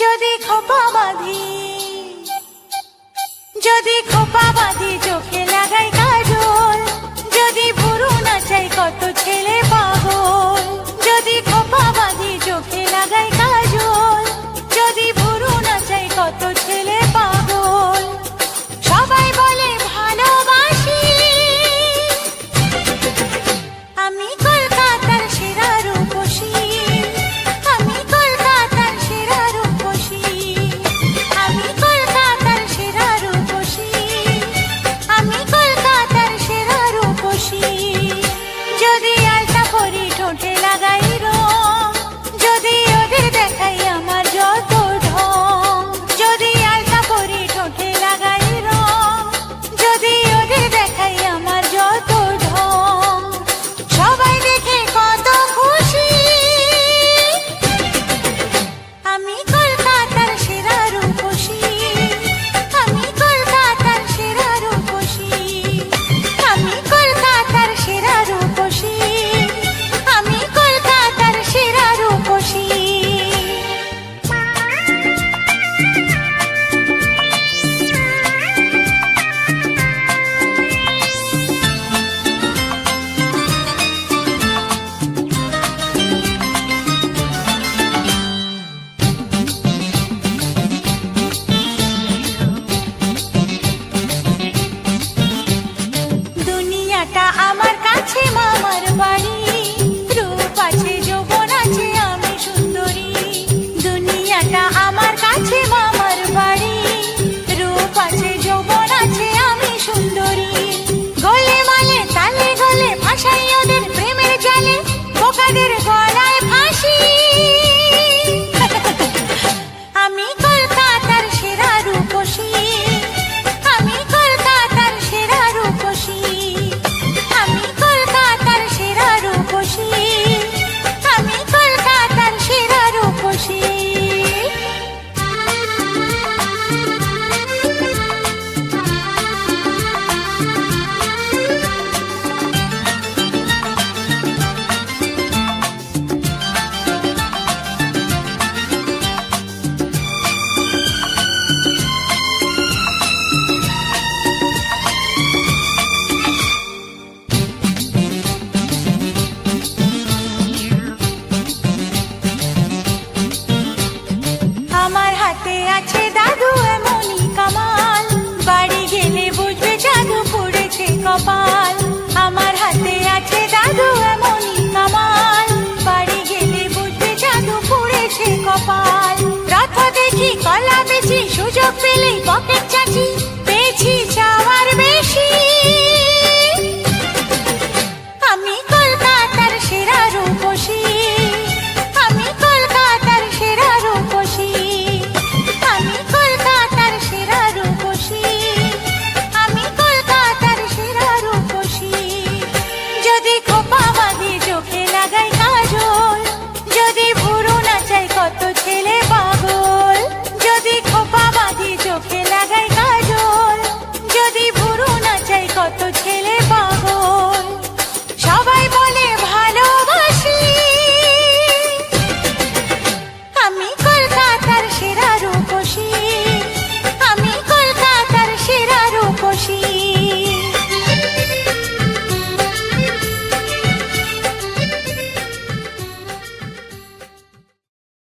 যদি খোপা বাঁধি, যদি খোপা বাঁধি চোখে লাগাই কাজল, যদি ভুরু নাচাই কত ছেলে পাগল। যদি খোপা বাঁধি চোখে লাগাই কাজল, যদি ভুরু নাচাই কত ছেলে পাগল। সবাই বলে ভালোবাসি, আমি কলকাতার সেরা রূপসী, আমি কলকাতার সেরা রূপসী, আমি কলকাতার সেরা রূপসী, আমি কলকাতার সেরা রূপসী। যদি আলতা পরি ঠোঁটে লাগাই রং, যদি ওদের দেখাই আমার যত ঢং। যদি আলতা পরি ঠোঁটে লাগাই রং, যদি ওদের দেখাই আমার যত ঢং। সবাই দেখে কত খুশি, আমি কলকাতার সেরা রূপসী, আমি কলকাতার সেরা রূপসী, আমি কলকাতার সেরা রূপসী, আমি কলকাতার সেরা রূপসী। দুনিয়াটা আমার কাছে মামার বাড়ি, রূপ আছে যৌবন আছে আমি সুন্দরী। দুনিয়াটা আমার কাছে মামার বাড়ি, রূপ আছে যৌবন আছে আমি সুন্দরী। গলে মালে তালে গলে ভাসাই ওদের প্রেমের জালে, বোকাদের গলায় ফাঁসি। আমি কলকাতার সেরা রূপসী, আমি কলকাতার সেরা রূপসী, আমি কলকাতার সেরা রূপসী, আমি কলকাতার সেরা রূপসী। আমার হাতে আছে দাদু এমনই কামাল, বাড়ি গেলে বুঝবে জাদু পড়েছে কপাল। আমার হাতে আছে দাদু এমনই কামাল, বাড়ি গেলে বুঝবে জাদু পড়েছে কপাল। রথ দেখি কলা বেচি, সুযোগ পেলেই পকেট চাচি, পেয়েছি চাওয়ার বেশি। আমি কলকাতার সেরা রূপসী, আমি কলকাতার সেরা রূপসী, আমি কলকাতার সেরা রূপসী, আমি কলকাতার সেরা রূপসী। যদি খোপা